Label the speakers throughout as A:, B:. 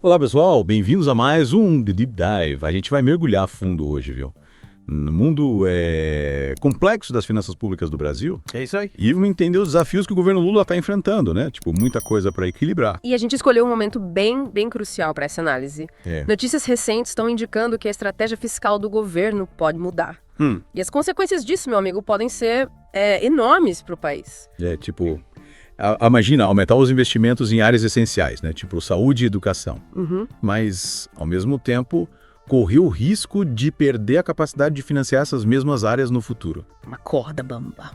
A: Olá pessoal, bem-vindos a mais um The Deep Dive. A gente vai mergulhar a fundo hoje, viu? No mundo complexo das finanças públicas do Brasil.
B: É isso aí.
A: E vamos entender os desafios que o governo Lula está enfrentando, né? Tipo, muita coisa para equilibrar.
C: E a gente escolheu um momento bem crucial para essa análise. Notícias recentes estão indicando que a estratégia fiscal do governo pode mudar. E as consequências disso, meu amigo, podem ser enormes para o país.
A: Imagina, aumentar os investimentos em áreas essenciais, né? Tipo saúde e educação. Mas, ao mesmo tempo, correr o risco de perder a capacidade de financiar essas mesmas áreas no futuro.
C: Uma corda bamba.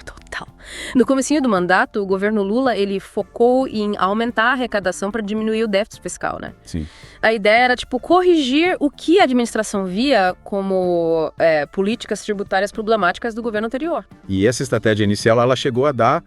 C: Total. No comecinho do mandato, o governo Lula, ele focou em aumentar a arrecadação para diminuir o déficit fiscal, né?
A: Sim.
C: A ideia era, corrigir o que a administração via como políticas tributárias problemáticas do governo anterior.
A: E essa estratégia inicial, ela chegou a dar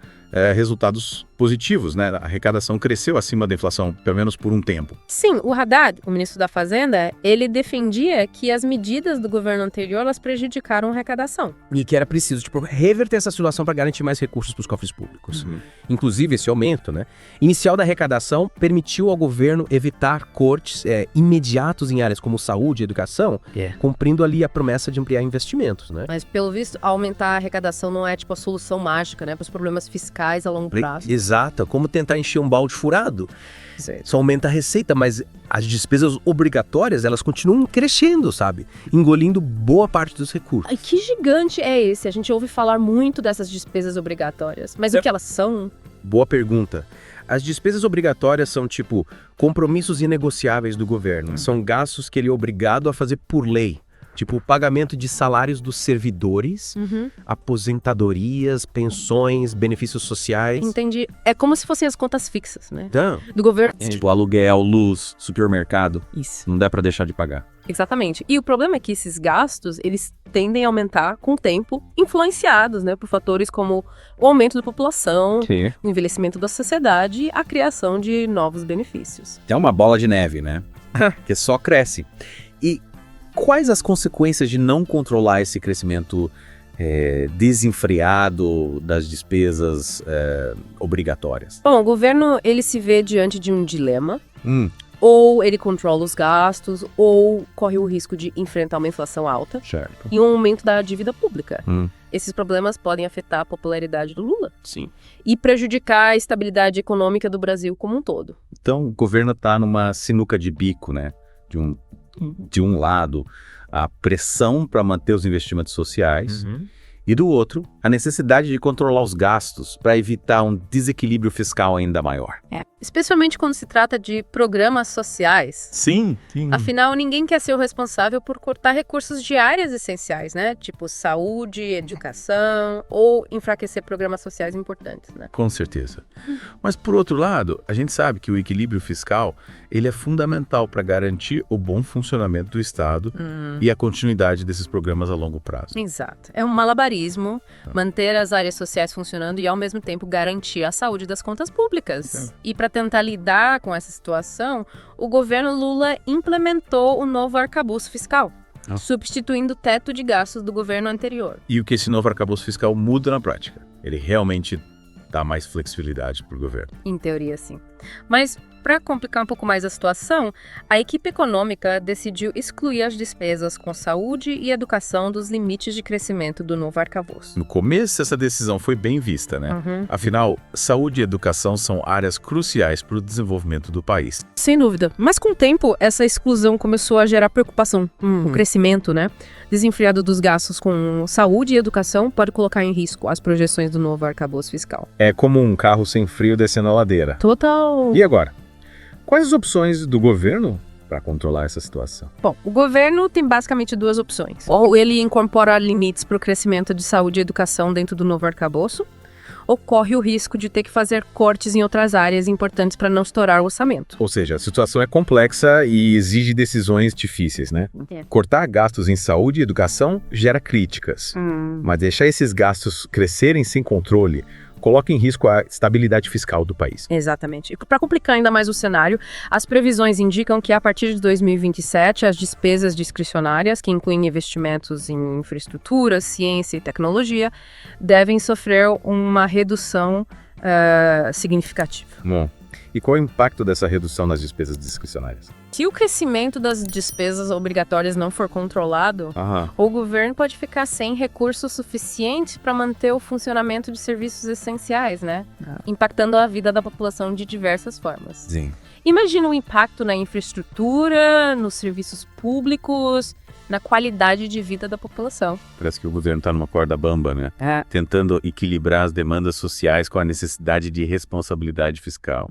A: resultados positivos, né? A arrecadação cresceu acima da inflação, pelo menos por um tempo.
C: Sim, o Haddad, o ministro da Fazenda, ele defendia que as medidas do governo anterior, elas prejudicaram a arrecadação.
B: E que era preciso, reverter essa situação para garantir mais recursos para os cofres públicos. Inclusive, esse aumento, né, inicial da arrecadação permitiu ao governo evitar cortes imediatos em áreas como saúde e educação, cumprindo ali a promessa de ampliar investimentos, né?
C: Mas, pelo visto, aumentar a arrecadação não é, a solução mágica, né, para os problemas fiscais a longo prazo.
B: Exato, como tentar encher um balde furado.
C: Certo.
B: Só aumenta a receita, mas as despesas obrigatórias, elas continuam crescendo, sabe? Engolindo boa parte dos recursos.
C: Ai, que gigante é esse? A gente ouve falar muito dessas despesas obrigatórias. Mas o que elas são?
B: Boa pergunta. As despesas obrigatórias são, compromissos inegociáveis do governo. São gastos que ele é obrigado a fazer por lei. O pagamento de salários dos servidores, aposentadorias, pensões, benefícios sociais.
C: Entendi. É como se fossem as contas fixas, né?
B: Então,
C: do governo.
A: Aluguel, luz, supermercado.
C: Isso.
A: Não dá para deixar de pagar.
C: Exatamente. E o problema é que esses gastos, eles tendem a aumentar com o tempo, influenciados, né, por fatores como o aumento da população, o envelhecimento da sociedade e a criação de novos benefícios.
A: É uma bola de neve, né? Que só cresce.
B: E quais as consequências de não controlar esse crescimento desenfreado das despesas obrigatórias?
C: Bom, o governo, ele se vê diante de um dilema. Ou ele controla os gastos, ou corre o risco de enfrentar uma inflação alta.
B: Certo.
C: E um aumento da dívida pública. Esses problemas podem afetar a popularidade do Lula.
B: Sim.
C: E prejudicar a estabilidade econômica do Brasil como um todo.
A: Então, o governo está numa sinuca de bico, né? De um lado, a pressão para manter os investimentos sociais e do outro, a necessidade de controlar os gastos para evitar um desequilíbrio fiscal ainda maior.
C: Especialmente quando se trata de programas sociais.
A: Sim.
C: Afinal, ninguém quer ser o responsável por cortar recursos de áreas essenciais, né? Tipo saúde, educação ou enfraquecer programas sociais importantes, né?
A: Com certeza. Mas, por outro lado, a gente sabe que o equilíbrio fiscal ele é fundamental para garantir o bom funcionamento do Estado e a continuidade desses programas a longo prazo.
C: Exato. É um malabarismo manter as áreas sociais funcionando e, ao mesmo tempo, garantir a saúde das contas públicas. E para tentar lidar com essa situação, o governo Lula implementou o novo arcabouço fiscal, substituindo o teto de gastos do governo anterior.
A: E o que esse novo arcabouço fiscal muda na prática? Ele realmente dá mais flexibilidade para o governo?
C: Em teoria, sim. Mas, para complicar um pouco mais a situação, a equipe econômica decidiu excluir as despesas com saúde e educação dos limites de crescimento do novo arcabouço.
A: No começo, essa decisão foi bem vista, né? Afinal, saúde e educação são áreas cruciais para o desenvolvimento do país.
C: Sem dúvida. Mas com o tempo, essa exclusão começou a gerar preocupação. O crescimento, né? Desenfreado dos gastos com saúde e educação pode colocar em risco as projeções do novo arcabouço fiscal.
A: É como um carro sem freio descendo a ladeira.
C: Total.
A: E agora? Quais as opções do governo para controlar essa situação?
C: Bom, o governo tem basicamente duas opções. Ou ele incorpora limites para o crescimento de saúde e educação dentro do novo arcabouço, ou corre o risco de ter que fazer cortes em outras áreas importantes para não estourar o orçamento.
A: Ou seja, a situação é complexa e exige decisões difíceis, né? Cortar gastos em saúde e educação gera críticas, mas deixar esses gastos crescerem sem controle coloca em risco a estabilidade fiscal do país.
C: Exatamente. E para complicar ainda mais o cenário, as previsões indicam que a partir de 2027, as despesas discricionárias, que incluem investimentos em infraestrutura, ciência e tecnologia, devem sofrer uma redução significativa.
A: Bom, E qual é o impacto dessa redução nas despesas discricionárias?
C: Se o crescimento das despesas obrigatórias não for controlado, o governo pode ficar sem recursos suficientes para manter o funcionamento de serviços essenciais, né? Impactando a vida da população de diversas formas.
A: Sim.
C: Imagina o impacto na infraestrutura, nos serviços públicos, na qualidade de vida da população.
A: Parece que o governo está numa corda bamba, né? Tentando equilibrar as demandas sociais com a necessidade de responsabilidade fiscal.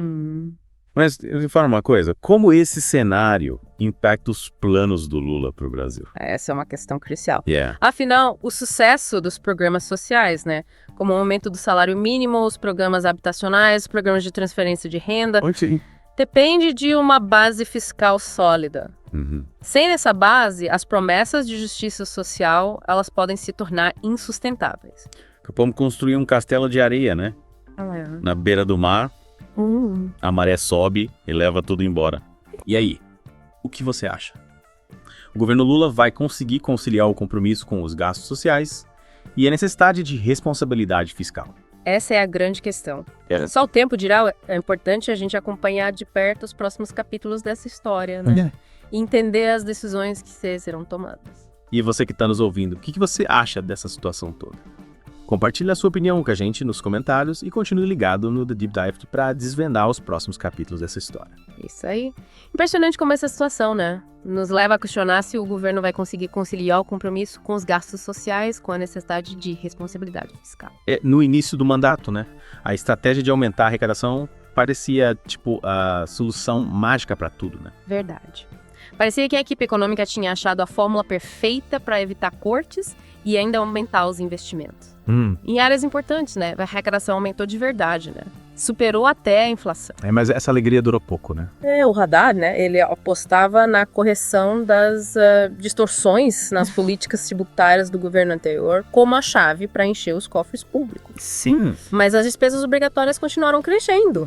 A: Mas me fala uma coisa, como esse cenário impacta os planos do Lula para o Brasil?
C: Essa é uma questão crucial. Afinal, o sucesso dos programas sociais, né? Como o aumento do salário mínimo, os programas habitacionais, os programas de transferência de renda, depende de uma base fiscal sólida. Sem essa base, as promessas de justiça social, elas podem se tornar insustentáveis.
A: Vamos construir um castelo de areia, né? Na beira do mar, a maré sobe e leva tudo embora.
D: E aí, o que você acha? O governo Lula vai conseguir conciliar o compromisso com os gastos sociais e a necessidade de responsabilidade fiscal?
C: Essa é a grande questão. Só o tempo dirá, é importante a gente acompanhar de perto os próximos capítulos dessa história, né? E entender as decisões que serão tomadas.
D: E você que está nos ouvindo, o que você acha dessa situação toda? Compartilhe a sua opinião com a gente nos comentários e continue ligado no The Deep Dive para desvendar os próximos capítulos dessa história.
C: Isso aí. Impressionante como essa situação, né? Nos leva a questionar se o governo vai conseguir conciliar o compromisso com os gastos sociais com a necessidade de responsabilidade fiscal.
D: No início do mandato, né? A estratégia de aumentar a arrecadação parecia, a solução mágica para tudo, né?
C: Verdade. Parecia que a equipe econômica tinha achado a fórmula perfeita para evitar cortes e ainda aumentar os investimentos. Em áreas importantes, né? A arrecadação aumentou de verdade, né? Superou até a inflação.
D: Mas essa alegria durou pouco, né?
C: O Haddad, né? Ele apostava na correção das distorções nas políticas tributárias do governo anterior como a chave para encher os cofres públicos.
D: Sim.
C: Mas as despesas obrigatórias continuaram crescendo.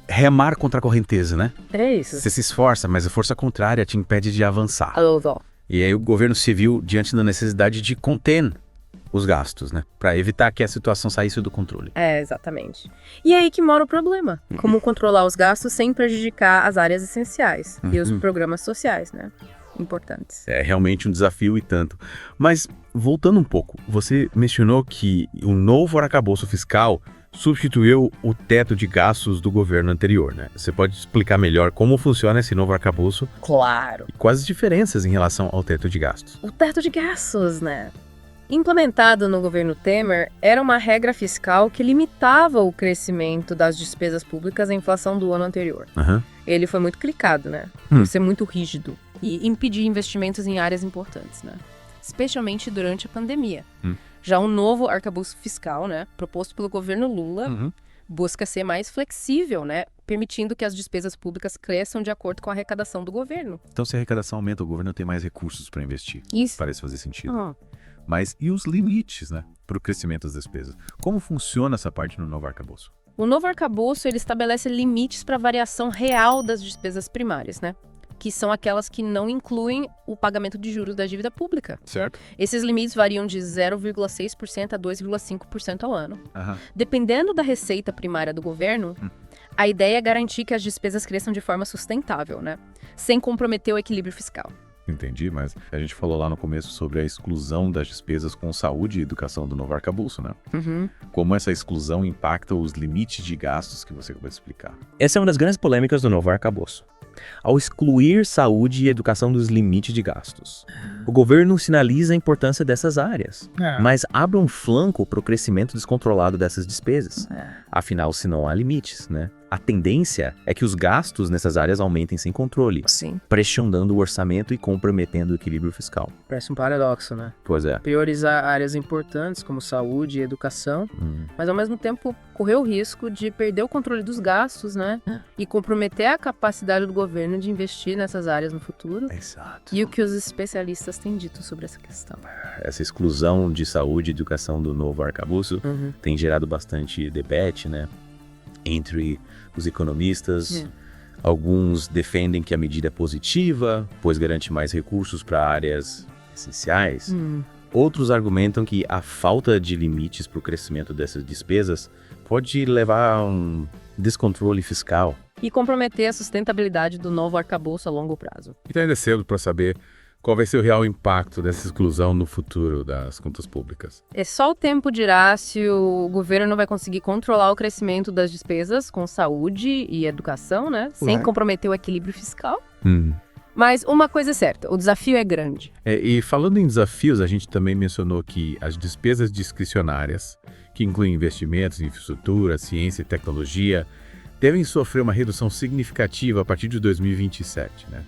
A: Remar contra a correnteza, né?
C: É isso.
A: Você se esforça, mas a força contrária te impede de avançar.
C: Alô.
A: E aí o governo se viu diante da necessidade de conter os gastos, né? Para evitar que a situação saísse do controle.
C: Exatamente. E é aí que mora o problema. Como controlar os gastos sem prejudicar as áreas essenciais e os programas sociais, né? Importantes.
A: É realmente um desafio e tanto. Mas, voltando um pouco, você mencionou que o novo arcabouço fiscal substituiu o teto de gastos do governo anterior, né? Você pode explicar melhor como funciona esse novo arcabouço?
C: Claro.
A: E quais as diferenças em relação ao teto de gastos?
C: O teto de gastos, né? Implementado no governo Temer, era uma regra fiscal que limitava o crescimento das despesas públicas à inflação do ano anterior. Ele foi muito clicado, né? Por ser muito rígido e impedir investimentos em áreas importantes, né? Especialmente durante a pandemia. Já o novo arcabouço fiscal, né, proposto pelo governo Lula, busca ser mais flexível, né, permitindo que as despesas públicas cresçam de acordo com a arrecadação do governo.
A: Então, se a arrecadação aumenta, o governo tem mais recursos para investir.
C: Isso.
A: Parece fazer sentido. Mas e os limites, né, para o crescimento das despesas? Como funciona essa parte no novo arcabouço?
C: O novo arcabouço, ele estabelece limites para a variação real das despesas primárias, né? Que são aquelas que não incluem o pagamento de juros da dívida pública.
A: Certo.
C: Esses limites variam de 0,6% a 2,5% ao ano. Dependendo da receita primária do governo, a ideia é garantir que as despesas cresçam de forma sustentável, né? Sem comprometer o equilíbrio fiscal.
A: Entendi, mas a gente falou lá no começo sobre a exclusão das despesas com saúde e educação do novo arcabouço, né? Como essa exclusão impacta os limites de gastos que você acabou de explicar?
B: Essa é uma das grandes polêmicas do novo arcabouço. Ao excluir saúde e educação dos limites de gastos, o governo sinaliza a importância dessas áreas, mas abre um flanco para o crescimento descontrolado dessas despesas. Afinal, se não há limites, né? A tendência é que os gastos nessas áreas aumentem sem controle, pressionando o orçamento e comprometendo o equilíbrio fiscal.
E: Parece um paradoxo, né?
A: Pois é.
E: Priorizar áreas importantes como saúde e educação,
C: mas ao mesmo tempo correr o risco de perder o controle dos gastos, né? E comprometer a capacidade do governo de investir nessas áreas no futuro.
A: Exato.
C: E o que os especialistas têm dito sobre essa questão.
A: Essa exclusão de saúde e educação do novo arcabouço tem gerado bastante debate, né? Entre os economistas. Alguns defendem que a medida é positiva, pois garante mais recursos para áreas essenciais. Outros argumentam que a falta de limites para o crescimento dessas despesas pode levar a um
D: descontrole fiscal.
C: E comprometer a sustentabilidade do novo arcabouço a longo prazo.
F: Então ainda é cedo para saber qual vai ser o real impacto dessa exclusão no futuro das contas públicas.
C: É só o tempo dirá se o governo não vai conseguir controlar o crescimento das despesas com saúde e educação, né? Sem comprometer o equilíbrio fiscal. Mas uma coisa é certa, o desafio é grande.
F: E falando em desafios, a gente também mencionou que as despesas discricionárias, que incluem investimentos em infraestrutura, ciência e tecnologia, devem sofrer uma redução significativa a partir de 2027, né?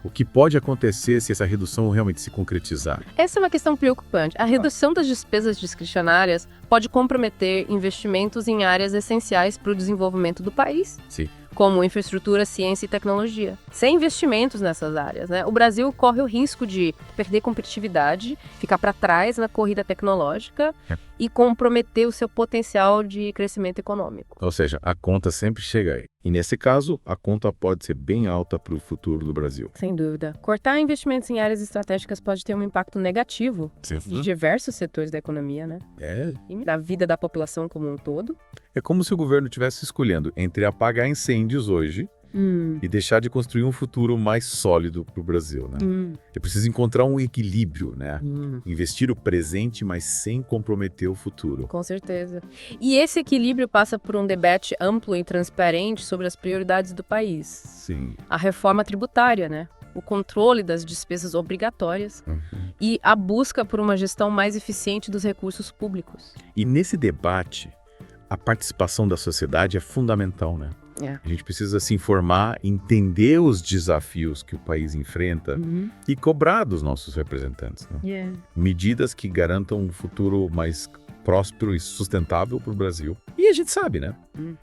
F: O que pode acontecer se essa redução realmente se concretizar?
C: Essa é uma questão preocupante. A redução das despesas discricionárias pode comprometer investimentos em áreas essenciais para o desenvolvimento do país.
F: Sim.
C: Como infraestrutura, ciência e tecnologia. Sem investimentos nessas áreas, né, o Brasil corre o risco de perder competitividade, ficar para trás na corrida tecnológica e comprometer o seu potencial de crescimento econômico.
F: Ou seja, a conta sempre chega aí. E nesse caso, a conta pode ser bem alta para o futuro do Brasil.
C: Sem dúvida. Cortar investimentos em áreas estratégicas pode ter um impacto negativo de diversos setores da economia, né? E da vida da população como um todo.
F: É como se o governo estivesse escolhendo entre apagar incêndios hoje e deixar de construir um futuro mais sólido para o Brasil, né? É preciso encontrar um equilíbrio, né? Investir o presente, mas sem comprometer o futuro.
C: Com certeza. E esse equilíbrio passa por um debate amplo e transparente sobre as prioridades do país.
F: Sim.
C: A reforma tributária, né? O controle das despesas obrigatórias e a busca por uma gestão mais eficiente dos recursos públicos.
F: E nesse debate, a participação da sociedade é fundamental, né? A gente precisa se informar, entender os desafios que o país enfrenta e cobrar dos nossos representantes, né? Medidas que garantam um futuro mais próspero e sustentável para o Brasil. E a gente sabe, né?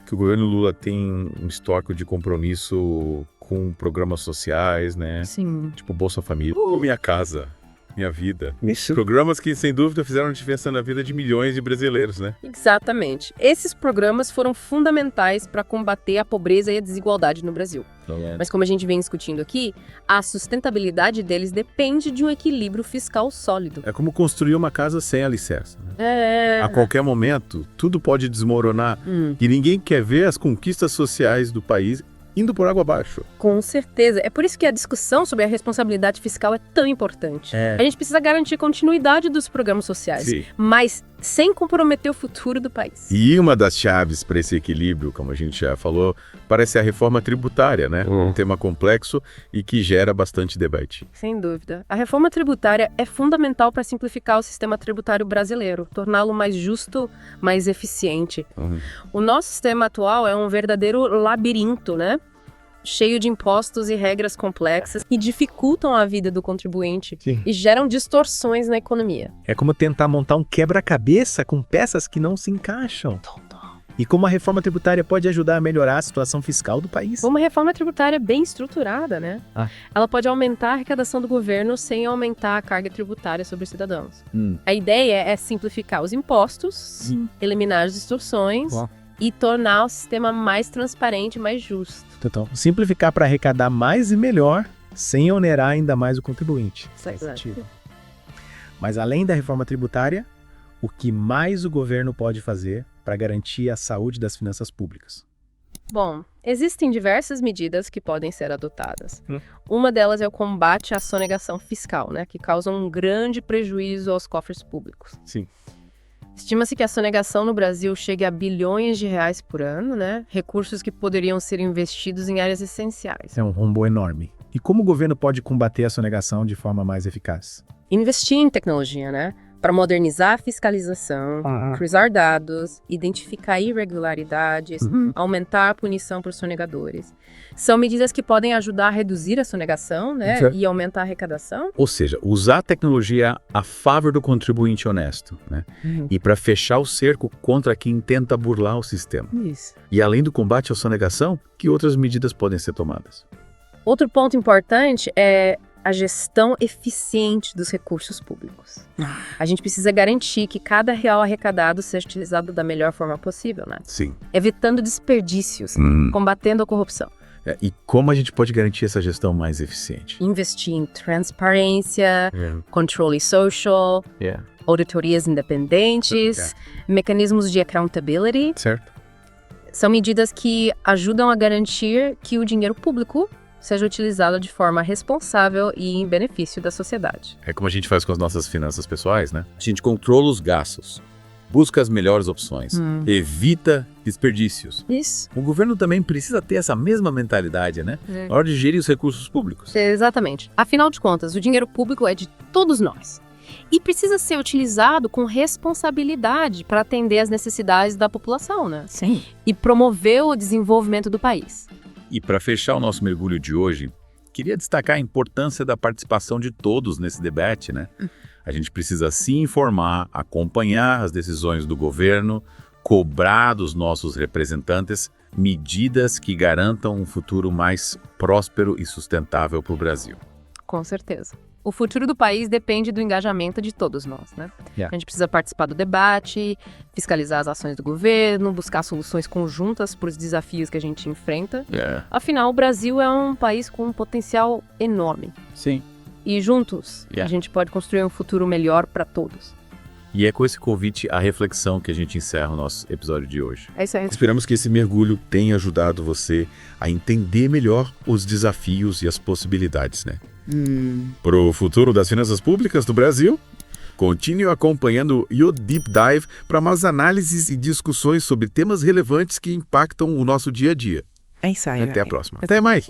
F: Que o governo Lula tem um histórico de compromisso com programas sociais, né?
C: Sim.
F: Tipo Bolsa Família, Minha Casa, Minha Vida.
B: Isso.
F: Programas que, sem dúvida, fizeram diferença na vida de milhões de brasileiros, né?
C: Exatamente. Esses programas foram fundamentais para combater a pobreza e a desigualdade no Brasil. Mas como a gente vem discutindo aqui, a sustentabilidade deles depende de um equilíbrio fiscal sólido.
F: É como construir uma casa sem alicerce, né? A qualquer momento, tudo pode desmoronar e ninguém quer ver as conquistas sociais do país indo por água abaixo.
C: Com certeza. É por isso que a discussão sobre a responsabilidade fiscal é tão importante. A gente precisa garantir continuidade dos programas sociais, mas sem comprometer o futuro do país.
F: E uma das chaves para esse equilíbrio, como a gente já falou, parece a reforma tributária, né? Um tema complexo e que gera bastante debate.
C: Sem dúvida. A reforma tributária é fundamental para simplificar o sistema tributário brasileiro, torná-lo mais justo, mais eficiente. O nosso sistema atual é um verdadeiro labirinto, né? Cheio de impostos e regras complexas que dificultam a vida do contribuinte e geram distorções na economia.
B: É como tentar montar um quebra-cabeça com peças que não se encaixam. E como a reforma tributária pode ajudar a melhorar a situação fiscal do país?
C: Uma reforma tributária bem estruturada, né? Ela pode aumentar a arrecadação do governo sem aumentar a carga tributária sobre os cidadãos. A ideia é simplificar os impostos, eliminar as distorções e tornar o sistema mais transparente e mais justo.
B: Então, simplificar para arrecadar mais e melhor, sem onerar ainda mais o contribuinte.
C: Exato.
B: Mas além da reforma tributária, o que mais o governo pode fazer para garantir a saúde das finanças públicas?
C: Bom, existem diversas medidas que podem ser adotadas. Uma delas é o combate à sonegação fiscal, né, que causa um grande prejuízo aos cofres públicos.
F: Sim.
C: Estima-se que a sonegação no Brasil chegue a bilhões de reais por ano, né? Recursos que poderiam ser investidos em áreas essenciais.
B: É um rombo enorme. E como o governo pode combater a sonegação de forma mais eficaz?
C: Investir em tecnologia, né? Para modernizar a fiscalização, cruzar dados, identificar irregularidades, aumentar a punição por sonegadores. São medidas que podem ajudar a reduzir a sonegação, né? E aumentar a arrecadação.
A: Ou seja, usar a tecnologia a favor do contribuinte honesto, né? E para fechar o cerco contra quem tenta burlar o sistema.
C: Isso.
A: E além do combate à sonegação, que outras medidas podem ser tomadas?
C: Outro ponto importante é a gestão eficiente dos recursos públicos. A gente precisa garantir que cada real arrecadado seja utilizado da melhor forma possível, né?
A: Sim.
C: Evitando desperdícios, combatendo a corrupção.
A: E como a gente pode garantir essa gestão mais eficiente?
C: Investir em transparência, controle social, auditorias independentes, mecanismos de accountability.
A: Certo.
C: São medidas que ajudam a garantir que o dinheiro público seja utilizado de forma responsável e em benefício da sociedade.
F: É como a gente faz com as nossas finanças pessoais, né? A gente controla os gastos, busca as melhores opções, evita desperdícios.
C: Isso.
F: O governo também precisa ter essa mesma mentalidade, né? Na hora de gerir os recursos públicos.
C: Exatamente. Afinal de contas, o dinheiro público é de todos nós. E precisa ser utilizado com responsabilidade para atender às necessidades da população, né?
G: Sim.
C: E promover o desenvolvimento do país.
F: E para fechar o nosso mergulho de hoje, queria destacar a importância da participação de todos nesse debate, né? A gente precisa se informar, acompanhar as decisões do governo, cobrar dos nossos representantes medidas que garantam um futuro mais próspero e sustentável para o Brasil.
C: Com certeza. O futuro do país depende do engajamento de todos nós, né? A gente precisa participar do debate, fiscalizar as ações do governo, buscar soluções conjuntas para os desafios que a gente enfrenta. Afinal, o Brasil é um país com um potencial enorme.
F: Sim.
C: E juntos, a gente pode construir um futuro melhor para todos.
F: E é com esse convite à reflexão que a gente encerra o nosso episódio de hoje.
C: É isso aí.
F: Esperamos que esse mergulho tenha ajudado você a entender melhor os desafios e as possibilidades, né? Para o futuro das finanças públicas do Brasil, continue acompanhando o Deep Dive para mais análises e discussões sobre temas relevantes que impactam o nosso dia a dia.
G: É isso aí.
F: Até a próxima. Até mais.